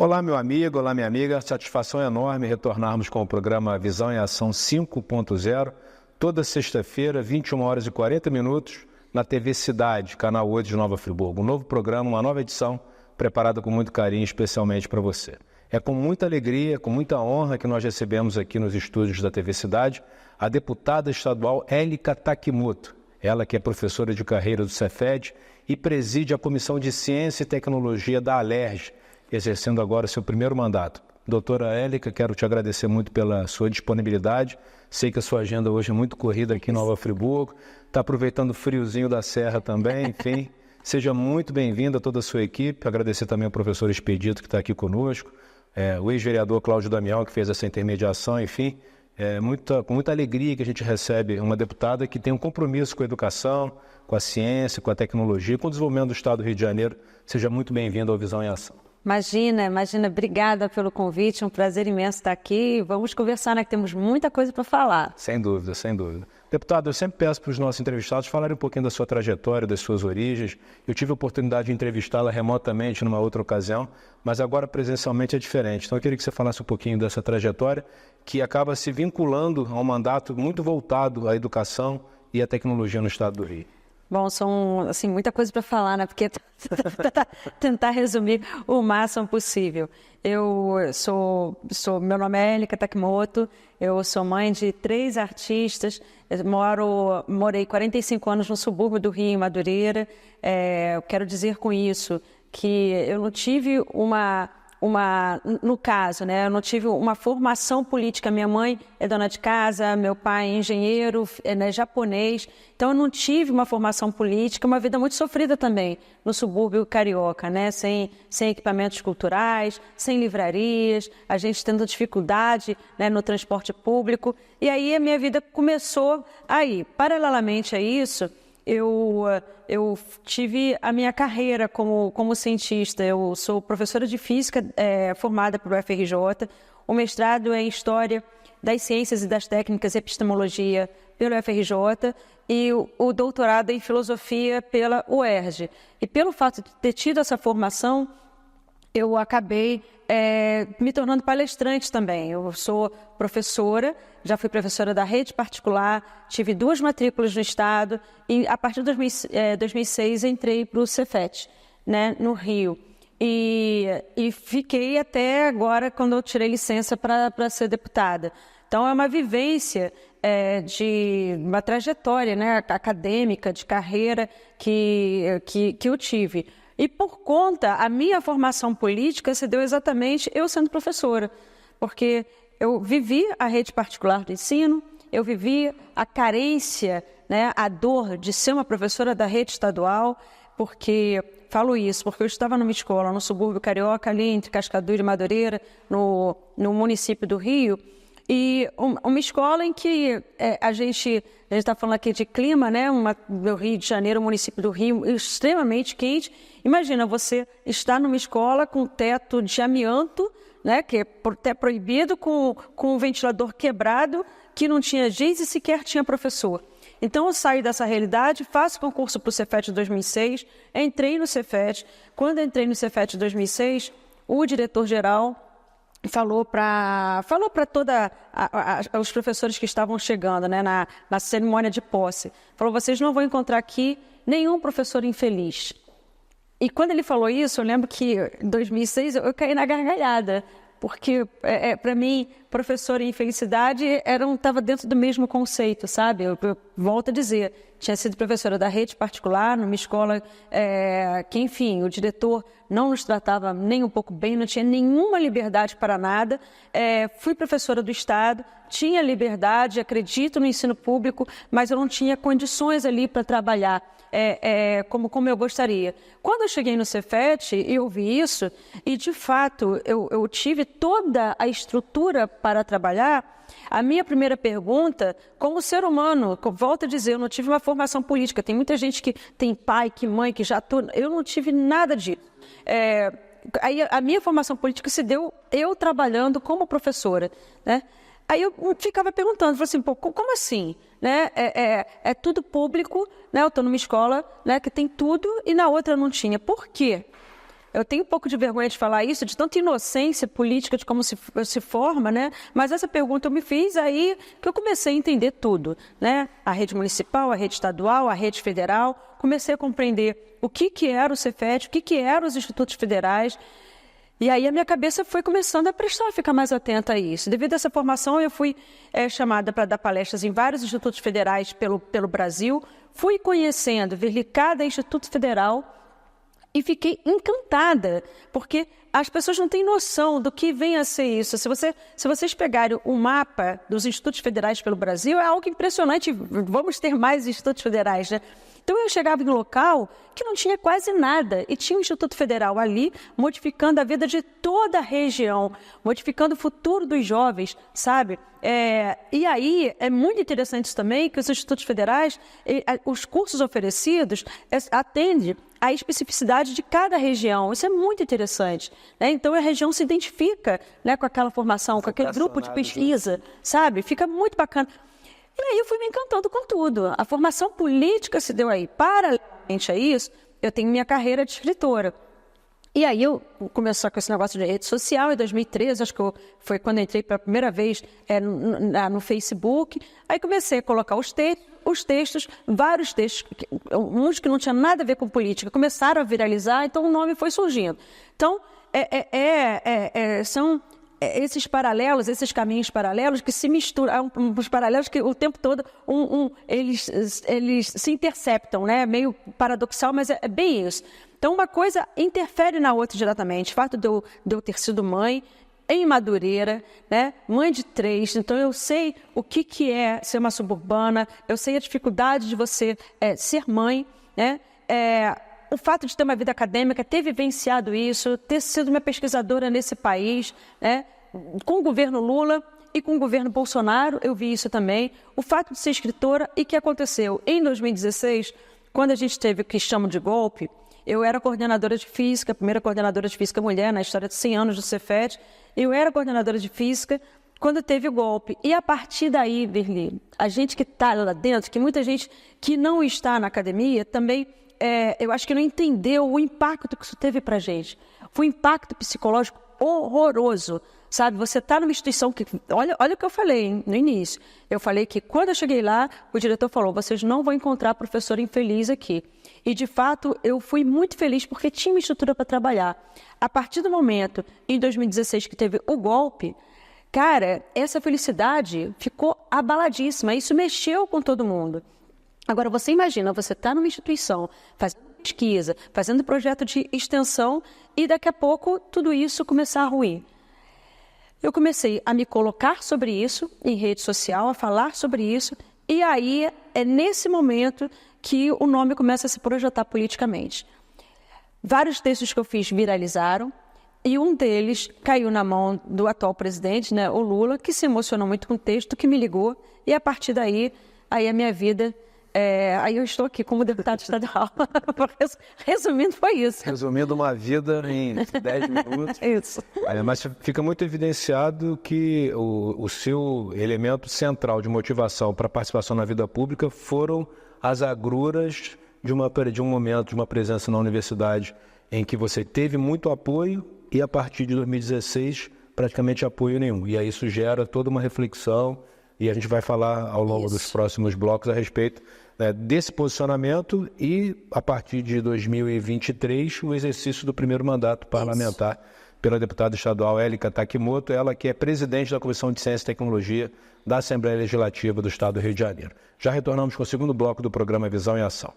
Olá, meu amigo, olá, minha amiga. Satisfação enorme retornarmos com o programa Visão em Ação 5.0, toda sexta-feira, 21 horas e 40 minutos, na TV Cidade, canal 8 de Nova Friburgo. Um novo programa, uma nova edição, preparada com muito carinho, especialmente para você. É com muita alegria, com muita honra que nós recebemos aqui nos estúdios da TV Cidade a deputada estadual Élica Takimoto. Ela que é professora de carreira do Cefet e preside a Comissão de Ciência e Tecnologia da Alerj, exercendo agora seu primeiro mandato. Doutora Élica, quero te agradecer muito pela sua disponibilidade. Sei que a sua agenda hoje é muito corrida aqui em Nova Friburgo. Está aproveitando o friozinho da serra também, enfim. Seja muito bem-vinda a toda a sua equipe. Agradecer também ao professor Expedito que está aqui conosco, o ex-vereador Cláudio Damião que fez essa intermediação, enfim. Com muita alegria que a gente recebe uma deputada que tem um compromisso com a educação, com a ciência, com a tecnologia, com o desenvolvimento do Estado do Rio de Janeiro. Seja muito bem-vindo ao Visão em Ação. Imagina, obrigada pelo convite, é um prazer imenso estar aqui. Vamos conversar, né, que temos muita coisa para falar. Sem dúvida, sem dúvida. Deputado, eu sempre peço para os nossos entrevistados falarem um pouquinho da sua trajetória, das suas origens. Eu tive a oportunidade de entrevistá-la remotamente numa outra ocasião, mas agora presencialmente é diferente. Então eu queria que você falasse um pouquinho dessa trajetória, que acaba se vinculando a um mandato muito voltado à educação e à tecnologia no Estado do Rio. Bom, são assim, muita coisa para falar, né? Porque tentar resumir o máximo possível. Meu nome é Élica Takimoto, eu sou mãe de 3 artistas, morei 45 anos no subúrbio do Rio, em Madureira. Eu quero dizer com isso que eu não tive no caso, né, eu não tive uma formação política. Minha mãe é dona de casa, meu pai é engenheiro, japonês, então eu não tive uma formação política, uma vida muito sofrida também no subúrbio carioca, né, sem equipamentos culturais, sem livrarias, a gente tendo dificuldade, né, no transporte público, e aí a minha vida começou aí. Paralelamente a isso, eu tive a minha carreira como cientista. Eu sou professora de física formada pelo UFRJ, o mestrado é em História das Ciências e das Técnicas e Epistemologia pelo UFRJ e o doutorado em Filosofia pela UERJ. E pelo fato de ter tido essa formação, eu acabei me tornando palestrante também. Eu sou professora, já fui professora da rede particular, tive 2 matrículas no Estado e a partir de 2006 entrei para o Cefet, né, no Rio. E fiquei até agora, quando eu tirei licença para ser deputada. Então é uma vivência de uma trajetória, né, acadêmica, de carreira que eu tive. E por conta, a minha formação política se deu exatamente eu sendo professora, porque eu vivi a rede particular do ensino, eu vivi a carência, né, a dor de ser uma professora da rede estadual, falo isso porque eu estava numa escola no subúrbio carioca, ali entre Cascadura e Madureira, no município do Rio, e uma escola em que a gente está falando aqui de clima, né? Do Rio de Janeiro, um município do Rio extremamente quente. Imagina você estar numa escola com teto de amianto, né? Que é até proibido, com um ventilador quebrado, que não tinha giz e sequer tinha professor. Então eu saí dessa realidade, faço concurso para o Cefet em 2006, entrei no Cefet. Quando entrei no Cefet em 2006, o diretor-geral falou para os professores que estavam chegando, né, na cerimônia de posse, falou: vocês não vão encontrar aqui nenhum professor infeliz. E quando ele falou isso, eu lembro que em 2006 eu caí na gargalhada, porque para mim, professor e infelicidade estava dentro do mesmo conceito, sabe? Eu volto a dizer, tinha sido professora da rede particular, numa escola que, enfim, o diretor não nos tratava nem um pouco bem, não tinha nenhuma liberdade para nada. Fui professora do Estado, tinha liberdade, acredito no ensino público, mas eu não tinha condições ali para trabalhar como eu gostaria. Quando eu cheguei no Cefet, eu vi isso e, de fato, eu tive toda a estrutura para trabalhar. A minha primeira pergunta, como ser humano, volto a dizer, eu não tive uma formação política. Tem muita gente que tem pai, que mãe, que já atua. Eu não tive nada disso. Aí a minha formação política se deu eu trabalhando como professora, né? Aí eu ficava perguntando, falei assim, pô, como assim? Né? É tudo público, né? Eu estou numa escola, né, que tem tudo e na outra não tinha. Por quê? Eu tenho um pouco de vergonha de falar isso, de tanta inocência política de como se forma, né? Mas essa pergunta eu me fiz aí que eu comecei a entender tudo, né? A rede municipal, a rede estadual, a rede federal. Comecei a compreender o que era o Cefet, o que eram os institutos federais. E aí a minha cabeça foi começando a ficar mais atenta a isso. Devido a essa formação, eu fui chamada para dar palestras em vários institutos federais pelo Brasil. Fui conhecendo, ver cada instituto federal e fiquei encantada, porque as pessoas não têm noção do que vem a ser isso. Se vocês pegarem o mapa dos institutos federais pelo Brasil, é algo impressionante. Vamos ter mais institutos federais, né? Então, eu chegava em um local que não tinha quase nada e tinha um Instituto Federal ali, modificando a vida de toda a região, modificando o futuro dos jovens, sabe? E aí, é muito interessante isso também, que os institutos federais, os cursos oferecidos, atendem à especificidade de cada região. Isso é muito interessante, né? Então, a região se identifica, né, com aquela formação, com aquele grupo de pesquisa, sabe? Fica muito bacana. E aí eu fui me encantando com tudo. A formação política se deu aí. Paralelamente a isso, eu tenho minha carreira de escritora. E aí eu comecei com esse negócio de rede social em 2013, acho que foi quando eu entrei pela primeira vez no Facebook. Aí comecei a colocar os textos, vários textos, uns que não tinham nada a ver com política, começaram a viralizar, então o nome foi surgindo. Então, são esses paralelos, esses caminhos paralelos que se misturam, os paralelos que o tempo todo eles se interceptam, né? Meio paradoxal, mas é bem isso. Então, uma coisa interfere na outra diretamente. O fato de eu ter sido mãe em Madureira, né? Mãe de 3, então eu sei o que é ser uma suburbana, eu sei a dificuldade de você ser mãe, né? O fato de ter uma vida acadêmica, ter vivenciado isso, ter sido uma pesquisadora nesse país, né? Com o governo Lula e com o governo Bolsonaro, eu vi isso também. O fato de ser escritora e que aconteceu em 2016, quando a gente teve o que chamam de golpe, eu era coordenadora de física, a primeira coordenadora de física mulher na história de 100 anos do Cefet. Eu era coordenadora de física quando teve o golpe. E a partir daí, Verli, a gente que está lá dentro, que muita gente que não está na academia também, eu acho que não entendeu o impacto que isso teve para a gente. Foi um impacto psicológico horroroso, sabe? Você está numa instituição que... Olha o que eu falei, hein, no início. Eu falei que quando eu cheguei lá, o diretor falou, vocês não vão encontrar professor infeliz aqui. E, de fato, eu fui muito feliz porque tinha uma estrutura para trabalhar. A partir do momento, em 2016, que teve o golpe, cara, essa felicidade ficou abaladíssima. Isso mexeu com todo mundo. Agora, você imagina, você está numa instituição, fazendo pesquisa, fazendo projeto de extensão e daqui a pouco tudo isso começar a ruir. Eu comecei a me colocar sobre isso em rede social, a falar sobre isso e aí é nesse momento que o nome começa a se projetar politicamente. Vários textos que eu fiz viralizaram e um deles caiu na mão do atual presidente, né, o Lula, que se emocionou muito com o texto, que me ligou e a partir daí a minha vida... aí eu estou aqui como deputada estadual. Resumindo, foi isso. Resumindo uma vida em 10 minutos. Isso. Mas fica muito evidenciado que o seu elemento central de motivação para a participação na vida pública foram as agruras de um momento, de uma presença na universidade em que você teve muito apoio e a partir de 2016 praticamente apoio nenhum. E aí isso gera toda uma reflexão e a gente vai falar ao longo dos próximos blocos a respeito desse posicionamento e, a partir de 2023, o exercício do primeiro mandato parlamentar pela deputada estadual Élica Takimoto, ela que é presidente da Comissão de Ciência e Tecnologia da Assembleia Legislativa do Estado do Rio de Janeiro. Já retornamos com o segundo bloco do programa Visão em Ação.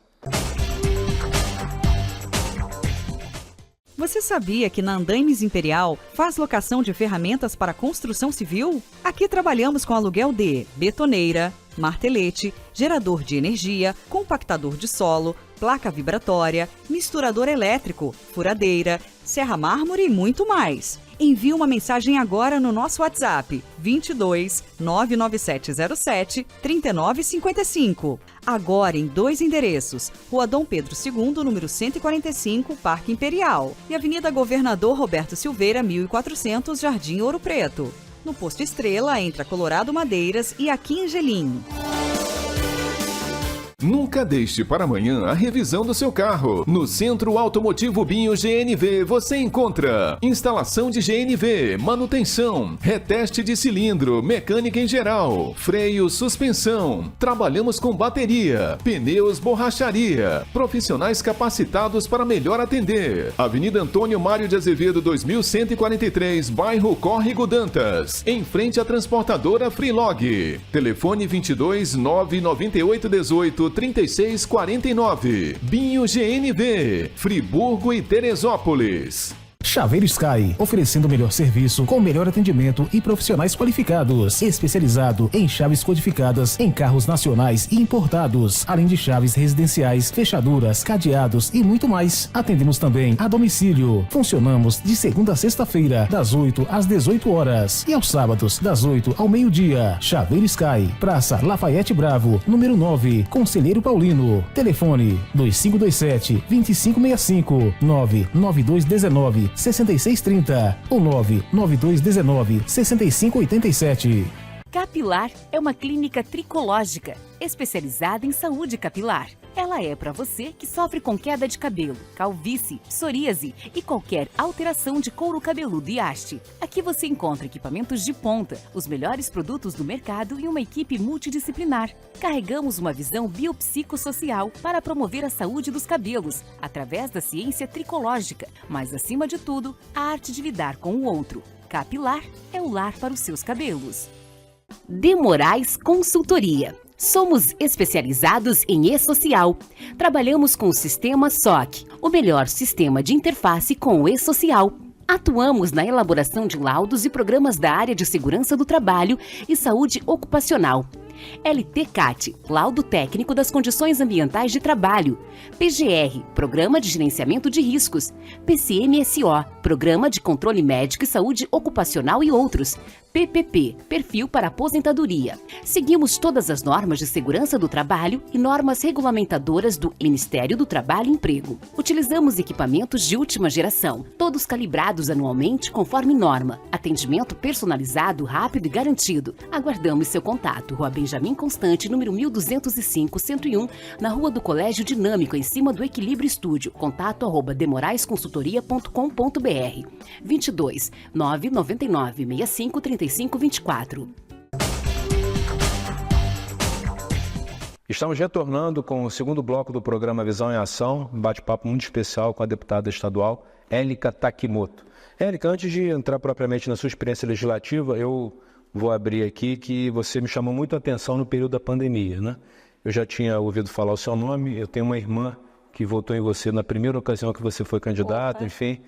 Você sabia que na Andaimes Imperial faz locação de ferramentas para construção civil? Aqui trabalhamos com aluguel de betoneira, martelete, gerador de energia, compactador de solo, placa vibratória, misturador elétrico, furadeira, serra mármore e muito mais. Envie uma mensagem agora no nosso WhatsApp 22 99707 3955. Agora em 2 endereços, Rua Dom Pedro II, número 145, Parque Imperial, e Avenida Governador Roberto Silveira, 1400, Jardim Ouro Preto. No Posto Estrela, entre a Colorado Madeiras e a Quingelim. Nunca deixe para amanhã a revisão do seu carro. No Centro Automotivo Binho GNV você encontra instalação de GNV, manutenção, reteste de cilindro, mecânica em geral, freio, suspensão. Trabalhamos com bateria, pneus, borracharia. Profissionais capacitados para melhor atender. Avenida Antônio Mário de Azevedo 2143, bairro Córrego Dantas, em frente à transportadora Freelog. Telefone 22 998 18 3649. Binho GNV, Friburgo e Teresópolis. Chaveiro Sky, oferecendo o melhor serviço, com o melhor atendimento e profissionais qualificados, especializado em chaves codificadas em carros nacionais e importados, além de chaves residenciais, fechaduras, cadeados e muito mais. Atendemos também a domicílio. Funcionamos de segunda a sexta-feira, das 8 às 18 horas e aos sábados, das 8 ao meio-dia. Chaveiro Sky, Praça Lafayette Bravo, número 9, Conselheiro Paulino. Telefone 2527-2565, 99219-6630 ou 99219-6587. Capilar é uma clínica tricológica, especializada em saúde capilar. Ela é para você que sofre com queda de cabelo, calvície, psoríase e qualquer alteração de couro cabeludo e haste. Aqui você encontra equipamentos de ponta, os melhores produtos do mercado e uma equipe multidisciplinar. Carregamos uma visão biopsicossocial para promover a saúde dos cabelos, através da ciência tricológica, mas acima de tudo, a arte de lidar com o outro. Capilar é o lar para os seus cabelos. De Moraes Consultoria. Somos especializados em e-social. Trabalhamos com o sistema SOC, o melhor sistema de interface com o e-social. Atuamos na elaboração de laudos e programas da área de segurança do trabalho e saúde ocupacional. LTCAT, Laudo Técnico das Condições Ambientais de Trabalho. PGR, Programa de Gerenciamento de Riscos. PCMSO, Programa de Controle Médico e Saúde Ocupacional e outros. PPP, Perfil para Aposentadoria. Seguimos todas as normas de segurança do trabalho e normas regulamentadoras do Ministério do Trabalho e Emprego. Utilizamos equipamentos de última geração, todos calibrados anualmente conforme norma. Atendimento personalizado, rápido e garantido. Aguardamos seu contato. Rua Benjamin Constante, número 1205-101, na Rua do Colégio Dinâmico, em cima do Equilíbrio Estúdio. Contato @demoraesconsultoria.com.br 22 999 65 35 24. Estamos retornando com o segundo bloco do programa Visão em Ação, um bate-papo muito especial com a deputada estadual Élica Takimoto. Élica, antes de entrar propriamente na sua experiência legislativa, eu vou abrir aqui que você me chamou muito a atenção no período da pandemia, né? Eu já tinha ouvido falar o seu nome, eu tenho uma irmã que votou em você na primeira ocasião que você foi candidato, enfim,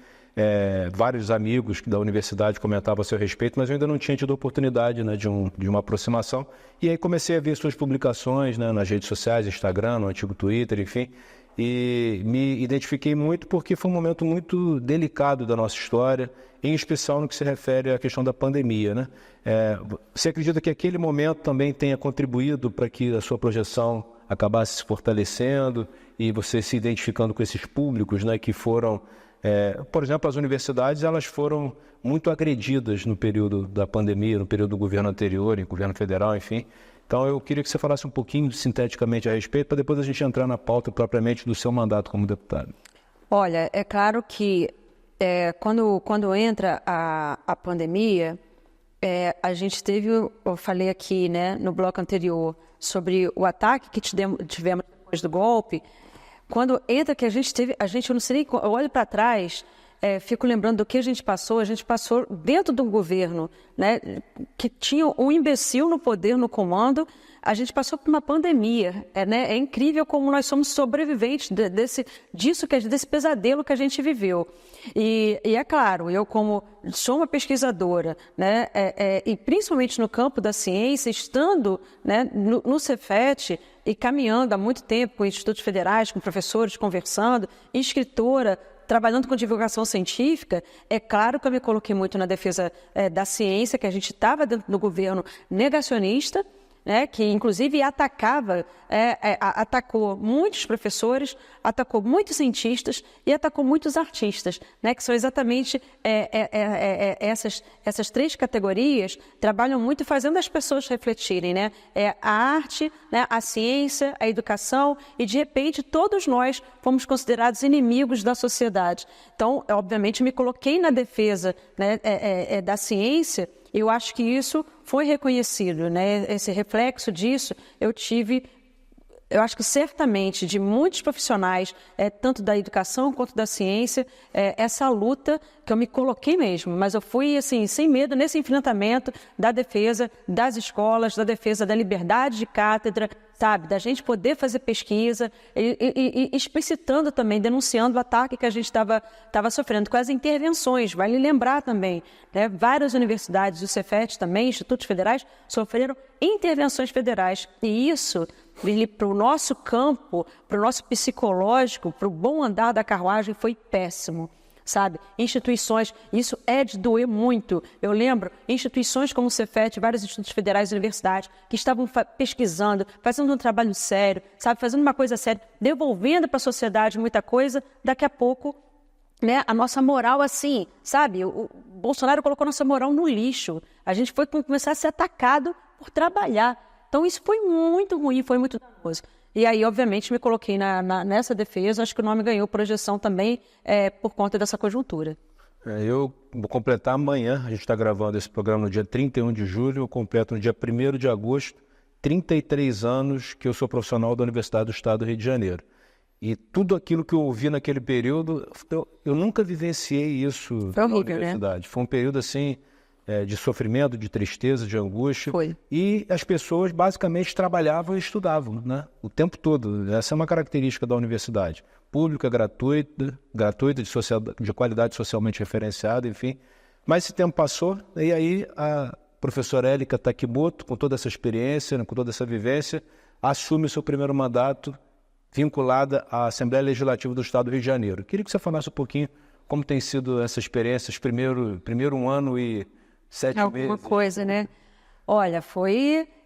vários amigos da universidade comentavam a seu respeito, mas eu ainda não tinha tido a oportunidade, né, de uma aproximação. E aí comecei a ver suas publicações, né, nas redes sociais, Instagram, no antigo Twitter, enfim, e me identifiquei muito porque foi um momento muito delicado da nossa história, em especial no que se refere à questão da pandemia, né? Você acredita que aquele momento também tenha contribuído para que a sua projeção acabasse se fortalecendo e você se identificando com esses públicos, né, que foram, por exemplo, as universidades, elas foram muito agredidas no período da pandemia, no período do governo anterior, em governo federal, enfim. Então eu queria que você falasse um pouquinho sinteticamente a respeito, para depois a gente entrar na pauta propriamente do seu mandato como deputado. Olha, é claro que quando entra a pandemia, a gente teve, eu falei aqui, né, no bloco anterior, sobre o ataque que tivemos depois do golpe. Quando entra que a gente eu não sei nem, eu olho para trás, fico lembrando do que a gente passou dentro do governo, né, que tinha um imbecil no poder, no comando, a gente passou por uma pandemia, né, é incrível como nós somos sobreviventes desse pesadelo que a gente viveu. E é claro, eu como sou uma pesquisadora, né, e principalmente no campo da ciência, estando, né, no Cefet e caminhando há muito tempo com institutos federais, com professores, conversando, escritora, trabalhando com divulgação científica, é claro que eu me coloquei muito na defesa da ciência, que a gente estava dentro do governo negacionista, né, que inclusive atacou muitos professores, atacou muitos cientistas e atacou muitos artistas, né, que são exatamente essas 3 categorias trabalham muito fazendo as pessoas refletirem, né, a arte, né, a ciência, a educação, e de repente todos nós fomos considerados inimigos da sociedade. Então, obviamente, me coloquei na defesa, né, da ciência. Eu acho que isso foi reconhecido, né? Esse reflexo disso eu acho que certamente de muitos profissionais, tanto da educação quanto da ciência, essa luta que eu me coloquei mesmo, mas eu fui assim, sem medo nesse enfrentamento da defesa das escolas, da defesa da liberdade de cátedra, sabe, da gente poder fazer pesquisa e explicitando também, denunciando o ataque que a gente estava sofrendo com as intervenções. Vale lembrar também, né, várias universidades, o Cefet também, institutos federais, sofreram intervenções federais, e isso para o nosso campo, para o nosso psicológico, para o bom andar da carruagem foi péssimo, sabe? Instituições, isso é de doer muito. Eu lembro instituições como o Cefet, vários institutos federais e universidades que estavam pesquisando, fazendo um trabalho sério, sabe? Fazendo uma coisa séria, devolvendo para a sociedade muita coisa. Daqui a pouco, né, a nossa moral assim, sabe? O Bolsonaro colocou nossa moral no lixo. A gente foi começar a ser atacado por trabalhar. Então, isso foi muito ruim, foi muito danoso. E aí, obviamente, me coloquei nessa defesa. Acho que o nome ganhou projeção também por conta dessa conjuntura. Eu vou completar amanhã, a gente está gravando esse programa no dia 31 de julho, eu completo no dia 1º de agosto, 33 anos que eu sou profissional da Universidade do Estado do Rio de Janeiro. E tudo aquilo que eu ouvi naquele período, eu nunca vivenciei isso na universidade. Né? Foi um período assim... de sofrimento, de tristeza, de angústia. Foi. E as pessoas basicamente trabalhavam e estudavam, né? O tempo todo. Essa é uma característica da universidade. Pública, gratuita, de qualidade socialmente referenciada, enfim. Mas esse tempo passou, e aí a professora Élica Takimoto, com toda essa experiência, né, com toda essa vivência, assume o seu primeiro mandato vinculada à Assembleia Legislativa do Estado do Rio de Janeiro. Queria que você falasse um pouquinho como tem sido essa experiência, esse primeiro 1 ano e 7 meses. Alguma coisa, né? Olha,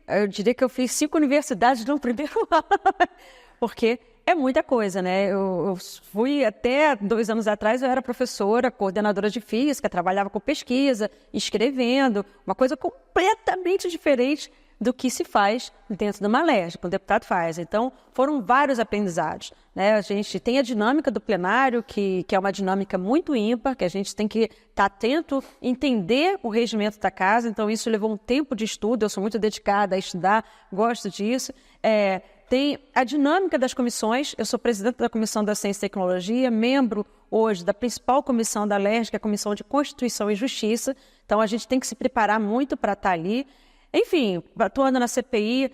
eu diria que eu fiz 5 universidades no primeiro ano, porque é muita coisa, né? Eu fui até 2 anos atrás, eu era professora, coordenadora de física, trabalhava com pesquisa, escrevendo, uma coisa completamente diferente do que se faz dentro de uma LERJ, que o deputado faz. Então, foram vários aprendizados, né? A gente tem a dinâmica do plenário, que é uma dinâmica muito ímpar, que a gente tem que estar atento, entender o regimento da casa. Então, isso levou um tempo de estudo, eu sou muito dedicada a estudar, gosto disso. Tem a dinâmica das comissões, eu sou presidente da Comissão da Ciência e Tecnologia, membro hoje da principal comissão da LERJ, que é a Comissão de Constituição e Justiça. Então, a gente tem que se preparar muito para estar ali. Enfim, atuando na CPI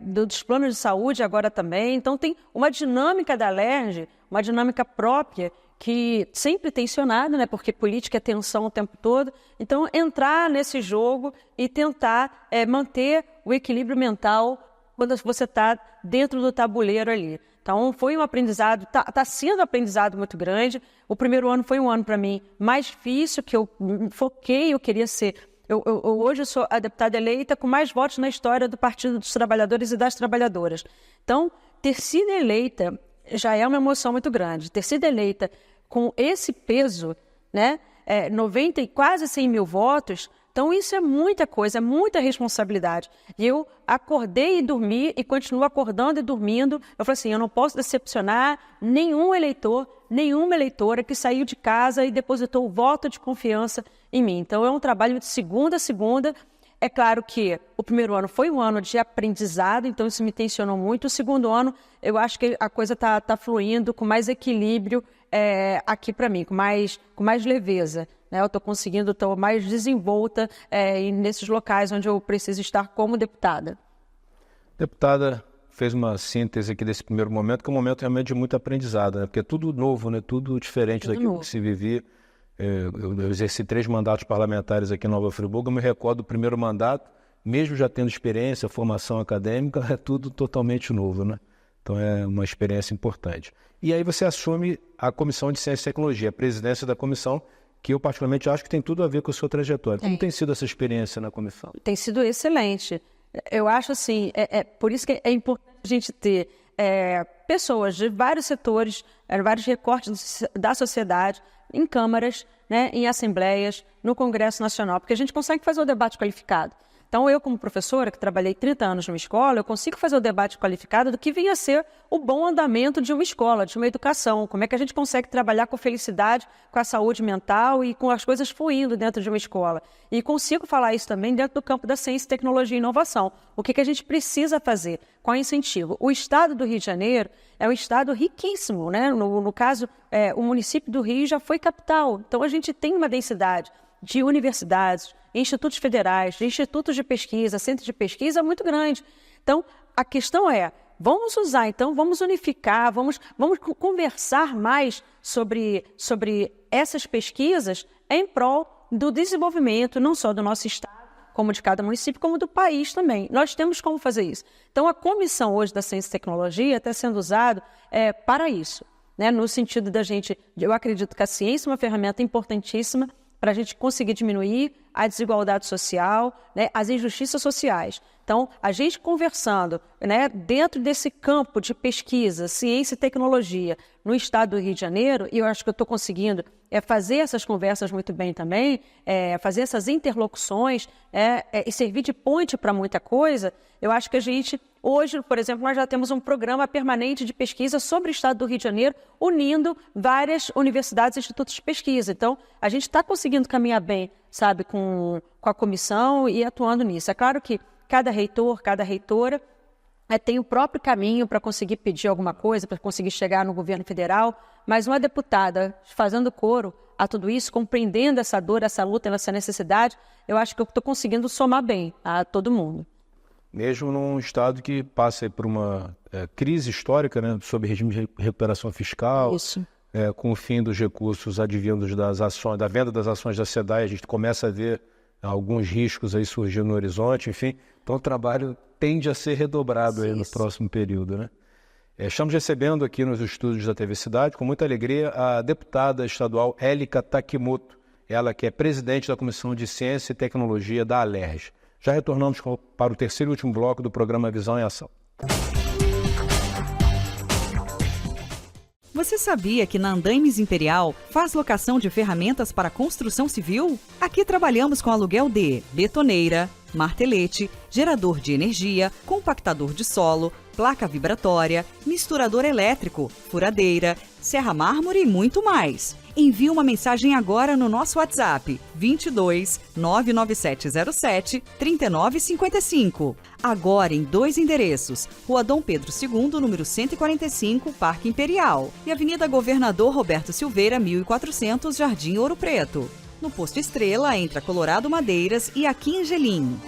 dos planos de saúde agora também. Então, tem uma dinâmica da LERJ, uma dinâmica própria, que sempre tensionada, né? Porque política é tensão o tempo todo. Então, entrar nesse jogo e tentar manter o equilíbrio mental quando você está dentro do tabuleiro ali. Então, foi um aprendizado, está sendo um aprendizado muito grande. O primeiro ano foi um ano, para mim, mais difícil, que eu foquei, eu queria ser... Hoje eu sou a deputada eleita com mais votos na história do Partido dos Trabalhadores e das Trabalhadoras. Então, ter sido eleita já é uma emoção muito grande. Ter sido eleita com esse peso, né, 90 e quase 100 mil votos, então isso é muita coisa, é muita responsabilidade. E eu acordei e dormi e continuo acordando e dormindo. Eu falei assim, eu não posso decepcionar nenhum eleitor, nenhuma eleitora que saiu de casa e depositou o voto de confiança em mim. Então é um trabalho de segunda a segunda. É claro que o primeiro ano foi um ano de aprendizado, então isso me tensionou muito. O segundo ano, eu acho que a coisa está fluindo com mais equilíbrio aqui para mim, com mais leveza. Né? Eu estou conseguindo, estou mais desenvolta nesses locais onde eu preciso estar como deputada. Deputada fez uma síntese aqui desse primeiro momento, que é um momento realmente de muito aprendizado, né? Porque é tudo novo, né? Tudo diferente daquilo que se vivia. Eu exerci 3 mandatos parlamentares aqui em Nova Friburgo, eu me recordo do primeiro mandato, mesmo já tendo experiência, formação acadêmica, é tudo totalmente novo, né? Então é uma experiência importante. E aí você assume a Comissão de Ciência e Tecnologia, a presidência da comissão, que eu particularmente acho que tem tudo a ver com a sua trajetória. Como tem sido essa experiência na comissão? Tem sido excelente. Eu acho assim, por isso que é importante a gente ter pessoas de vários setores, vários recortes da sociedade, em câmaras, né, em assembleias, no Congresso Nacional, porque a gente consegue fazer o debate qualificado. Então, eu como professora, que trabalhei 30 anos numa escola, eu consigo fazer o debate qualificado do que vinha a ser o bom andamento de uma escola, de uma educação. Como é que a gente consegue trabalhar com felicidade, com a saúde mental e com as coisas fluindo dentro de uma escola. E consigo falar isso também dentro do campo da ciência, tecnologia e inovação. O que a gente precisa fazer? Qual é o incentivo? O estado do Rio de Janeiro é um estado riquíssimo, né? No caso, o município do Rio já foi capital. Então, a gente tem uma densidade de universidades, institutos federais, de institutos de pesquisa, centros de pesquisa muito grande. Então, a questão vamos usar, então, vamos unificar, vamos conversar mais sobre essas pesquisas em prol do desenvolvimento, não só do nosso estado, como de cada município, como do país também. Nós temos como fazer isso. Então, a comissão hoje da Ciência e Tecnologia está sendo usada para isso, né? No sentido eu acredito que a ciência é uma ferramenta importantíssima para a gente conseguir diminuir a desigualdade social, né, as injustiças sociais. Então, a gente conversando, né, dentro desse campo de pesquisa, ciência e tecnologia no estado do Rio de Janeiro, e eu acho que eu estou conseguindo fazer essas conversas muito bem também, fazer essas interlocuções e servir de ponte para muita coisa. Eu acho que a gente, hoje, por exemplo, nós já temos um programa permanente de pesquisa sobre o estado do Rio de Janeiro, unindo várias universidades e institutos de pesquisa. Então, a gente está conseguindo caminhar bem, sabe, com a comissão e atuando nisso. É claro que cada reitor, cada reitora tem o próprio caminho para conseguir pedir alguma coisa, para conseguir chegar no governo federal, mas uma deputada fazendo coro a tudo isso, compreendendo essa dor, essa luta, essa necessidade, eu acho que eu estou conseguindo somar bem a todo mundo. Mesmo num estado que passa por uma crise histórica, né, sob regime de recuperação fiscal, com o fim dos recursos advindos das ações, da venda das ações da SEDAI, a gente começa a ver alguns riscos aí surgindo no horizonte, enfim. Então o trabalho tende a ser redobrado aí no próximo período, né? Estamos recebendo aqui nos estúdios da TV Cidade, com muita alegria, a deputada estadual Élica Takimoto, ela que é presidente da Comissão de Ciência e Tecnologia da Alerj. Já retornamos para o terceiro e último bloco do programa Visão em Ação. Você sabia que na Andaimes Imperial faz locação de ferramentas para construção civil? Aqui trabalhamos com aluguel de betoneira, martelete, gerador de energia, compactador de solo, placa vibratória, misturador elétrico, furadeira, serra mármore e muito mais. Envie uma mensagem agora no nosso WhatsApp 22 99707 3955. Agora em 2 endereços, Rua Dom Pedro II, número 145, Parque Imperial, e Avenida Governador Roberto Silveira, 1400, Jardim Ouro Preto. No Posto Estrela, entre a Colorado Madeiras e a Quingelim.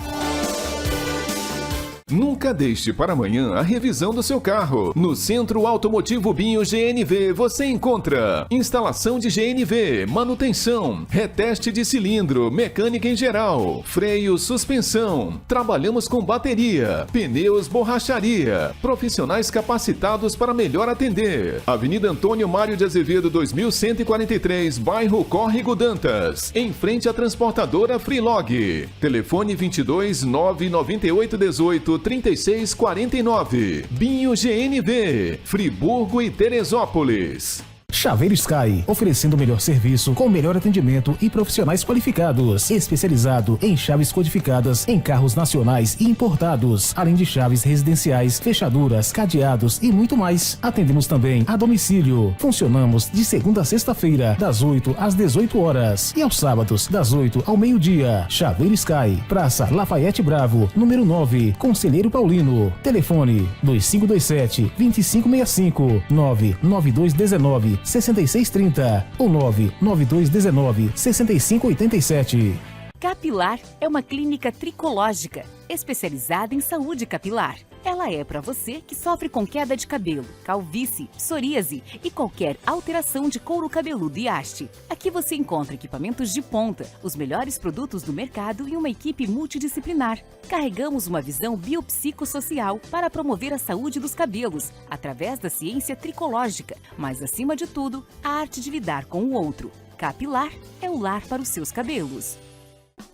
Nunca deixe para amanhã a revisão do seu carro. No Centro Automotivo Binho GNV você encontra instalação de GNV, manutenção, reteste de cilindro, mecânica em geral, freio, suspensão. Trabalhamos com bateria, pneus, borracharia. Profissionais capacitados para melhor atender. Avenida Antônio Mário de Azevedo 2143, bairro Córrego Dantas, em frente à transportadora Freelog. Telefone 22 998 18 3649. Binho GNV, Friburgo e Teresópolis. Chaveiro Sky, oferecendo o melhor serviço, com o melhor atendimento e profissionais qualificados, especializado em chaves codificadas em carros nacionais e importados, além de chaves residenciais, fechaduras, cadeados e muito mais. Atendemos também a domicílio. Funcionamos de segunda a sexta-feira, das 8 às 18 horas e aos sábados, das 8 ao meio-dia. Chaveiro Sky, Praça Lafayette Bravo, número 9, Conselheiro Paulino. Telefone 2527-2565, 99219 6630 ou 99219 6587. Capilar é uma clínica tricológica, especializada em saúde capilar. Ela é para você que sofre com queda de cabelo, calvície, psoríase e qualquer alteração de couro cabeludo e haste. Aqui você encontra equipamentos de ponta, os melhores produtos do mercado e uma equipe multidisciplinar. Carregamos uma visão biopsicossocial para promover a saúde dos cabelos, através da ciência tricológica, mas acima de tudo, a arte de lidar com o outro. Capilar é o lar para os seus cabelos.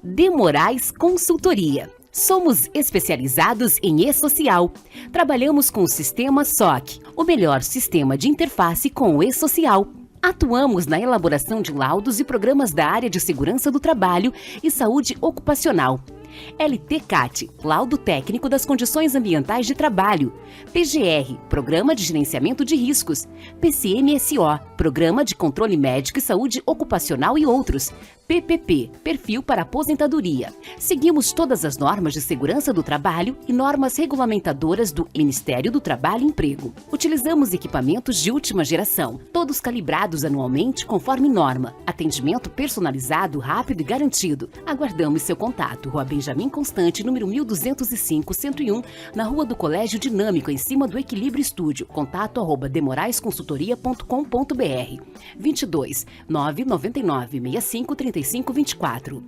De Moraes Consultoria. Somos especializados em e-social. Trabalhamos com o sistema SOC, o melhor sistema de interface com o e-social. Atuamos na elaboração de laudos e programas da área de segurança do trabalho e saúde ocupacional. LTCAT, Laudo Técnico das Condições Ambientais de Trabalho. PGR, Programa de Gerenciamento de Riscos. PCMSO, Programa de Controle Médico e Saúde Ocupacional e outros. PPP, Perfil para Aposentadoria. Seguimos todas as normas de segurança do trabalho e normas regulamentadoras do Ministério do Trabalho e Emprego. Utilizamos equipamentos de última geração, todos calibrados anualmente conforme norma. Atendimento personalizado, rápido e garantido. Aguardamos seu contato. Rua Benjamin Constante, número 1205-101, na Rua do Colégio Dinâmico, em cima do Equilíbrio Estúdio. Contato @demoraesconsultoria.com.br 22 999 65 3524.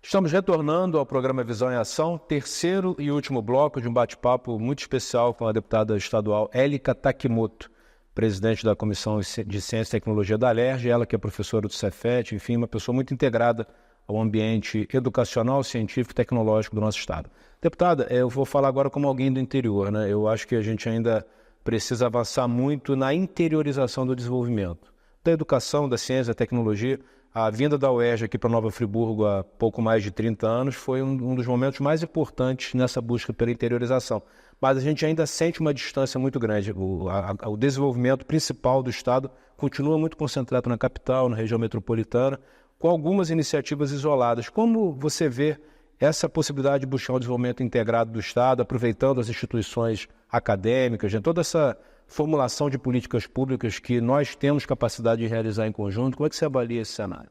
Estamos retornando ao programa Visão em Ação, terceiro e último bloco de um bate-papo muito especial com a deputada estadual Élica Takimoto, presidente da Comissão de Ciência e Tecnologia da Alerj, ela que é professora do Cefet, enfim, uma pessoa muito integrada ao ambiente educacional, científico e tecnológico do nosso estado. Deputada, eu vou falar agora como alguém do interior, né? Eu acho que a gente ainda precisa avançar muito na interiorização do desenvolvimento, da educação, da ciência, da tecnologia. A vinda da UERJ aqui para Nova Friburgo há pouco mais de 30 anos foi um dos momentos mais importantes nessa busca pela interiorização. Mas a gente ainda sente uma distância muito grande. O desenvolvimento principal do estado continua muito concentrado na capital, na região metropolitana, com algumas iniciativas isoladas. Como você vê essa possibilidade de buscar o desenvolvimento integrado do estado, aproveitando as instituições acadêmicas, né? Toda essa formulação de políticas públicas que nós temos capacidade de realizar em conjunto? Como é que você avalia esse cenário?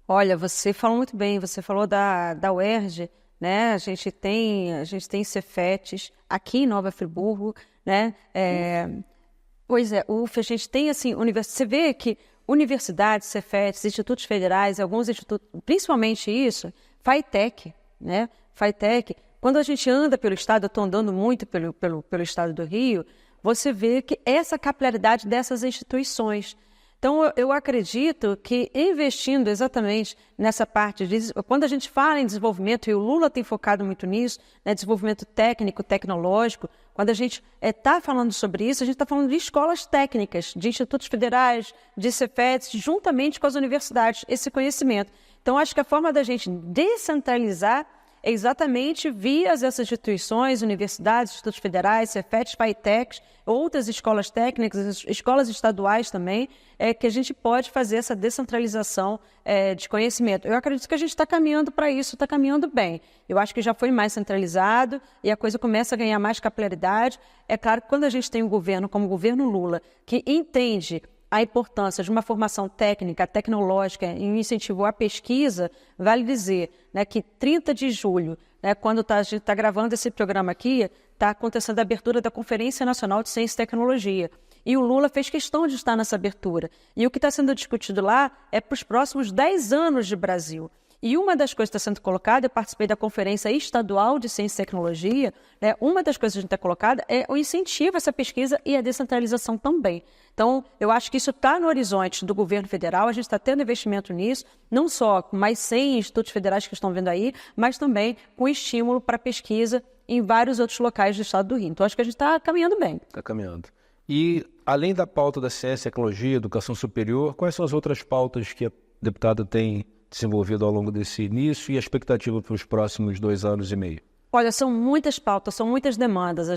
Olha, você falou muito bem, você falou da UERJ, né? A gente tem Cefetes aqui em Nova Friburgo, né? Pois é, a gente tem assim, você vê que universidades, Cefetes, institutos federais, alguns institutos, principalmente isso, FATEC, né? FATEC, quando a gente anda pelo estado, eu estou andando muito pelo estado do Rio, você vê que essa capilaridade dessas instituições. Então, eu acredito que investindo exatamente nessa parte, quando a gente fala em desenvolvimento, e o Lula tem focado muito nisso, né, desenvolvimento técnico, tecnológico, quando a gente está falando sobre isso, a gente está falando de escolas técnicas, de institutos federais, de Cefetes, juntamente com as universidades, esse conhecimento. Então, acho que a forma da gente descentralizar é exatamente via essas instituições, universidades, institutos federais, Cefetes, FATECs, outras escolas técnicas, escolas estaduais também, que a gente pode fazer essa descentralização de conhecimento. Eu acredito que a gente está caminhando para isso, está caminhando bem. Eu acho que já foi mais centralizado e a coisa começa a ganhar mais capilaridade. É claro que quando a gente tem um governo como o governo Lula, que entende a importância de uma formação técnica, tecnológica e um incentivo à pesquisa, vale dizer, né, que 30 de julho, né, quando a gente está gravando esse programa aqui, está acontecendo a abertura da Conferência Nacional de Ciência e Tecnologia. E o Lula fez questão de estar nessa abertura. E o que está sendo discutido lá é para os próximos 10 anos de Brasil. E uma das coisas que está sendo colocada, eu participei da Conferência Estadual de Ciência e Tecnologia, né, uma das coisas que a gente está colocada é o incentivo a essa pesquisa e a descentralização também. Então, eu acho que isso está no horizonte do governo federal, a gente está tendo investimento nisso, não só com mais 100 institutos federais que estão vindo aí, mas também com estímulo para pesquisa em vários outros locais do estado do Rio. Então, acho que a gente está caminhando bem. Está caminhando. E, além da pauta da ciência, tecnologia, educação superior, quais são as outras pautas que a deputada tem desenvolvido ao longo desse início e a expectativa para os próximos 2 anos e meio? Olha, são muitas pautas, são muitas demandas.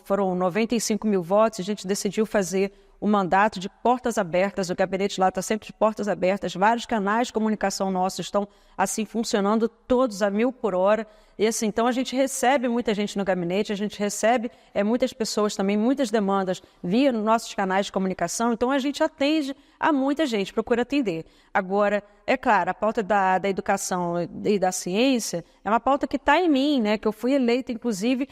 Foram 95 mil votos, a gente decidiu fazer o mandato de portas abertas, o gabinete lá está sempre de portas abertas, vários canais de comunicação nossos estão assim funcionando todos a 1000 por hora. E assim, então a gente recebe muita gente no gabinete, a gente recebe muitas pessoas também, muitas demandas via nossos canais de comunicação, então a gente atende a muita gente, procura atender. Agora, é claro, a pauta da educação e da ciência é uma pauta que está em mim, né, que eu fui eleita, inclusive,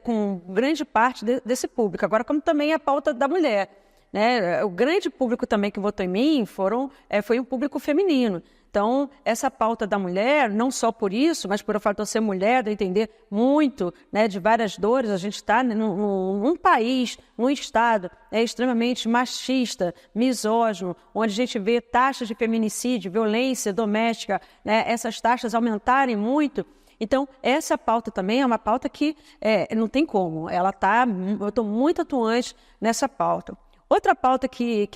com grande parte desse público. Agora, como também a pauta da mulher, né, o grande público também que votou em mim foi um público feminino. Então, essa pauta da mulher, não só por isso, mas por fato de eu ser mulher, de eu entender muito, né, de várias dores, a gente está num país, num estado extremamente machista, misógino, onde a gente vê taxas de feminicídio, violência doméstica, né, essas taxas aumentarem muito. Então, essa pauta também é uma pauta que não tem como, eu estou muito atuante nessa pauta. Outra pauta que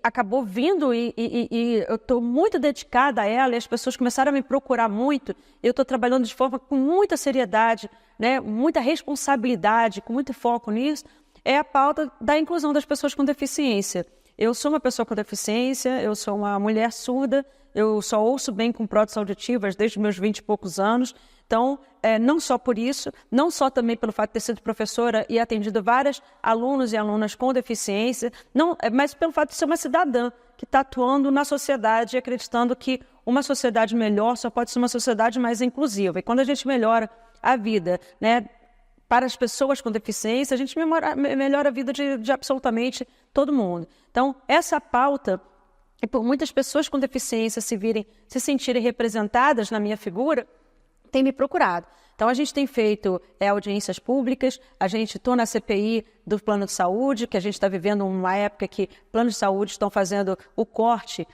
acabou vindo e eu estou muito dedicada a ela, e as pessoas começaram a me procurar muito, eu estou trabalhando de forma com muita seriedade, né, muita responsabilidade, com muito foco nisso, é a pauta da inclusão das pessoas com deficiência. Eu sou uma pessoa com deficiência, eu sou uma mulher surda, eu só ouço bem com próteses auditivas desde meus 20 e poucos anos. Então, não só por isso, não só também pelo fato de ter sido professora e atendido vários alunos e alunas com deficiência, mas pelo fato de ser uma cidadã que está atuando na sociedade e acreditando que uma sociedade melhor só pode ser uma sociedade mais inclusiva. E quando a gente melhora a vida, né, para as pessoas com deficiência, a gente melhora a vida de absolutamente todo mundo. Então, essa pauta, e por muitas pessoas com deficiência se sentirem representadas na minha figura, tem me procurado. Então, a gente tem feito audiências públicas, a gente está na CPI do plano de saúde, que a gente está vivendo uma época que planos de saúde estão fazendo o corte,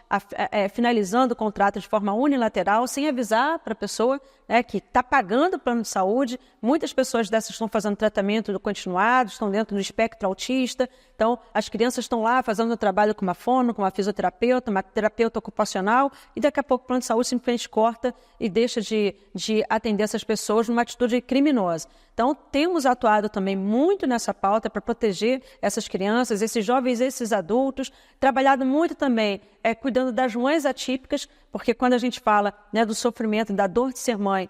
finalizando o contrato de forma unilateral, sem avisar para a pessoa, né, que está pagando o plano de saúde. Muitas pessoas dessas estão fazendo tratamento continuado, estão dentro do espectro autista. Então, as crianças estão lá fazendo um trabalho com uma fono, com uma fisioterapeuta, uma terapeuta ocupacional, e daqui a pouco o plano de saúde simplesmente corta e deixa de atender essas pessoas numa atitude criminosa. Então, temos atuado também muito nessa pauta para proteger essas crianças, esses jovens, esses adultos, trabalhado muito também cuidando das mães atípicas, porque quando a gente fala, né, do sofrimento, da dor de ser mãe,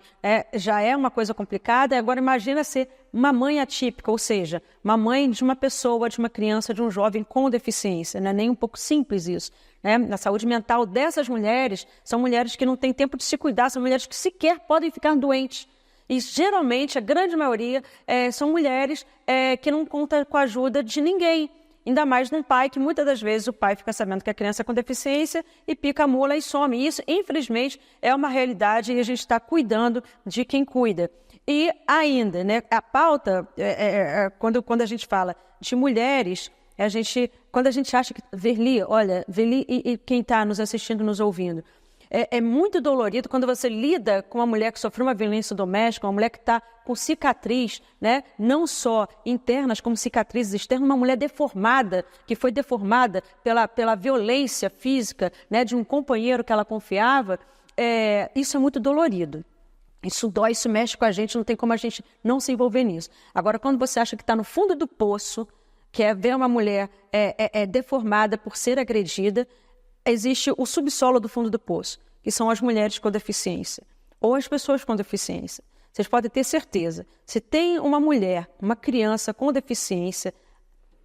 já é uma coisa complicada. Agora, imagina ser uma mãe atípica, ou seja, uma mãe de uma pessoa, de uma criança, de um jovem com deficiência. Não é nem um pouco simples isso. Né? Na saúde mental dessas mulheres, são mulheres que não têm tempo de se cuidar, são mulheres que sequer podem ficar doentes. E, geralmente, a grande maioria são mulheres que não contam com a ajuda de ninguém. Ainda mais num pai, que muitas das vezes o pai fica sabendo que a criança é com deficiência e pica a mula e some. E isso, infelizmente, é uma realidade e a gente está cuidando de quem cuida. E ainda, né, a pauta, quando a gente fala de mulheres, quando a gente acha que... Verli e quem está nos assistindo, nos ouvindo, é muito dolorido quando você lida com uma mulher que sofreu uma violência doméstica, uma mulher que está com cicatriz, né? Não só internas, como cicatrizes externas, uma mulher deformada, que foi deformada pela violência física, né, de um companheiro que ela confiava. Isso é muito dolorido. Isso dói, isso mexe com a gente, não tem como a gente não se envolver nisso. Agora, quando você acha que está no fundo do poço, que é ver uma mulher deformada por ser agredida, existe o subsolo do fundo do poço, que são as mulheres com deficiência, ou as pessoas com deficiência. Vocês podem ter certeza, se tem uma mulher, uma criança com deficiência,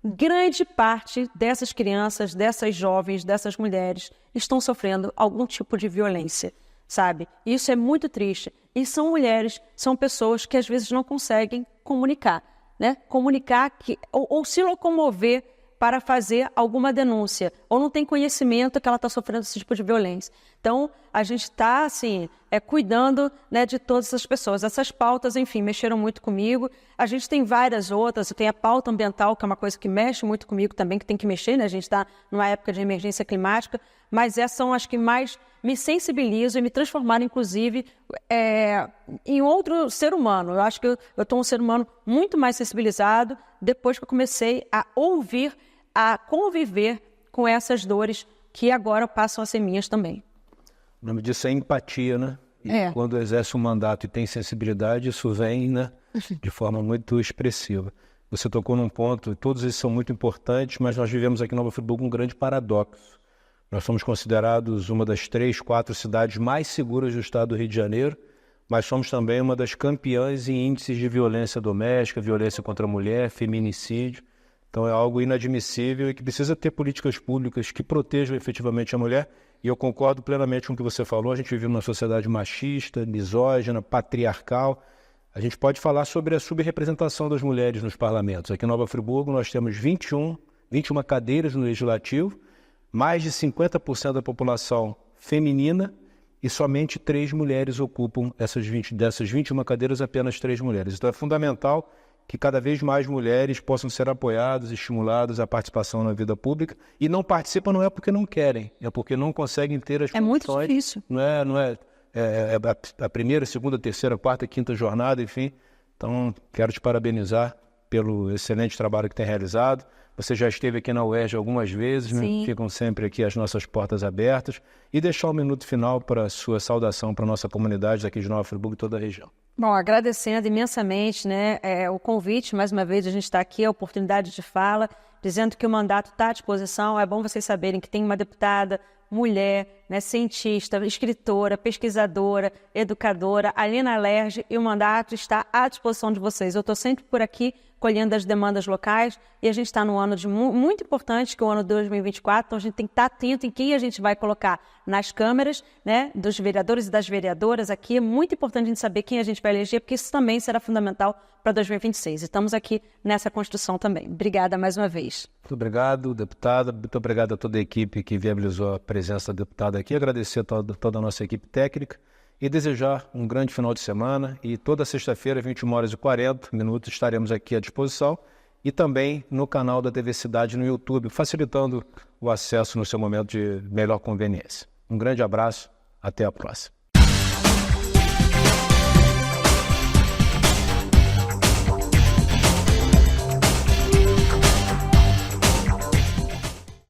grande parte dessas crianças, dessas jovens, dessas mulheres estão sofrendo algum tipo de violência, sabe? Isso é muito triste. E são mulheres, são pessoas que às vezes não conseguem comunicar, né? Comunicar ou se locomover para fazer alguma denúncia, ou não tem conhecimento que ela está sofrendo esse tipo de violência. Então, a gente está, assim, cuidando, né, de todas essas pessoas. Essas pautas, enfim, mexeram muito comigo. A gente tem várias outras, tem a pauta ambiental, que é uma coisa que mexe muito comigo também, que tem que mexer, né? A gente está numa época de emergência climática, mas essas são as que mais me sensibilizam e me transformaram, inclusive, em outro ser humano. Eu acho que eu estou um ser humano muito mais sensibilizado depois que eu comecei a ouvir, a conviver com essas dores que agora passam a ser minhas também. O nome disso é empatia, né? E quando exerce um mandato e tem sensibilidade, isso vem, né, de forma muito expressiva. Você tocou num ponto, todos esses são muito importantes, mas nós vivemos aqui em Nova Friburgo um grande paradoxo. Nós somos considerados uma das 3, 4 cidades mais seguras do estado do Rio de Janeiro, mas somos também uma das campeãs em índices de violência doméstica, violência contra a mulher, feminicídio. Então é algo inadmissível e que precisa ter políticas públicas que protejam efetivamente a mulher. E eu concordo plenamente com o que você falou. A gente vive numa sociedade machista, misógina, patriarcal. A gente pode falar sobre a subrepresentação das mulheres nos parlamentos. Aqui em Nova Friburgo nós temos 21 cadeiras no Legislativo, mais de 50% da população feminina e somente 3 mulheres ocupam dessas 21 cadeiras, apenas 3 mulheres. Então é fundamental que cada vez mais mulheres possam ser apoiadas, estimuladas à participação na vida pública. E não participam não é porque não querem, é porque não conseguem ter as condições. É muito difícil. Não é a primeira, segunda, terceira, quarta, quinta jornada, enfim. Então, quero te parabenizar pelo excelente trabalho que tem realizado. Você já esteve aqui na UERJ algumas vezes, né? Ficam sempre aqui as nossas portas abertas. E deixar um minuto final para a sua saudação para a nossa comunidade daqui de Nova Friburgo e toda a região. Bom, agradecendo imensamente, né, o convite, mais uma vez, a gente está aqui, a oportunidade de fala, dizendo que o mandato está à disposição. É bom vocês saberem que tem uma deputada mulher, né, cientista, escritora, pesquisadora, educadora, Alina Lerge, e o mandato está à disposição de vocês. Eu estou sempre por aqui colhendo as demandas locais e a gente está num ano muito importante, que é o ano de 2024, então a gente tem que estar atento em quem a gente vai colocar nas câmeras, né, dos vereadores e das vereadoras aqui. É muito importante a gente saber quem a gente vai eleger, porque isso também será fundamental para 2026. Estamos aqui nessa construção também. Obrigada mais uma vez. Muito obrigado, deputada. Muito obrigado a toda a equipe que viabilizou a presença da deputada aqui. Agradecer a toda a nossa equipe técnica e desejar um grande final de semana. E toda sexta-feira, 21h40, estaremos aqui à disposição e também no canal da TV Cidade no YouTube, facilitando o acesso no seu momento de melhor conveniência. Um grande abraço, até a próxima.